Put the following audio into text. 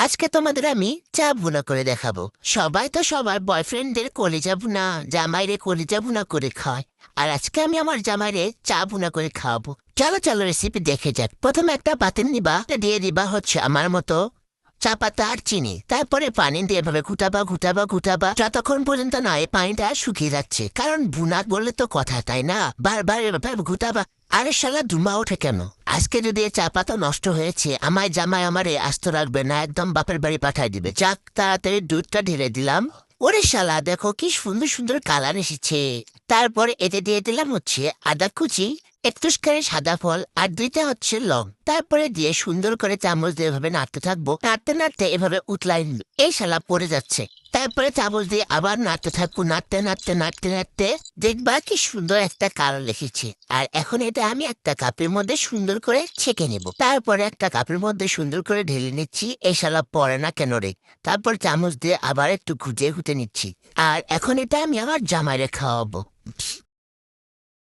আজকে তোমাদের আমি চা ভুনা করে দেখাবো। সবাই তো সবার বয়ফ্রেন্ডদের কলিজা ভুনা, জামাইরে কলিজা ভুনা করে খায়। আর আজকে আমি আমার জামাইরে চা ভুনা করে খাওয়াবো। চলো চলো রেসিপি দেখে যাক। প্রথমে একটা পাতিল নিবা, দিয়ে দিবা হচ্ছে আমার মতো চা পাতা আর চিনি। তারপরে পানি দিয়ে এভাবে ঘুটাবা ঘুটাবা ঘুটাবা যতক্ষণ পর্যন্ত না এই পানিটা শুকিয়ে যাচ্ছে। কারণ ভুনা বললে তো কথা, তাই না? বারবার এভাবে ঘুটাবা। আরে শালা ধুমা ওঠে কেন? আজকে যদি এই চা পাতা নষ্ট হয়েছে, আমায় জামাই আমারে আস্ত রাখবে না, একদম বাপের বাড়ি পাঠাই দিবে। যাক, তাড়াতাড়ি দুধটা ঢেলে দিলাম। ওরে শালা, দেখো কি সুন্দর সুন্দর কালার এসেছে। তারপরে এতে দিয়ে দিলাম হচ্ছে আদা কুচি, একটু করে সাদা ফল, আর দুইটা হচ্ছে লং। তারপরে দিয়ে সুন্দর করে চামচ দিয়ে এভাবে নাড়তে থাকবো। নাড়তে নাড়তে এভাবে উতলাই নিল। এই শালা পড়ে যাচ্ছে। তারপরে চামচ দিয়ে আবার নাড়তে থাকবো। নাড়তে নাড়তে নাড়তে নাড়তে দেখবা কি সুন্দর একটা কালার এসেছে। আর এখন এটা আমি একটা কাপের মধ্যে সুন্দর করে ছেঁকে নেব। তারপরে একটা কাপের মধ্যে সুন্দর করে ঢেলে নিচ্ছি। এই শালা পড়ে না কেন রে? তারপর চামচ দিয়ে আবার একটু ঘুটে ঘুটে নিচ্ছি। আর এখন এটা আমি আমার জামাইরে খাওয়াবো।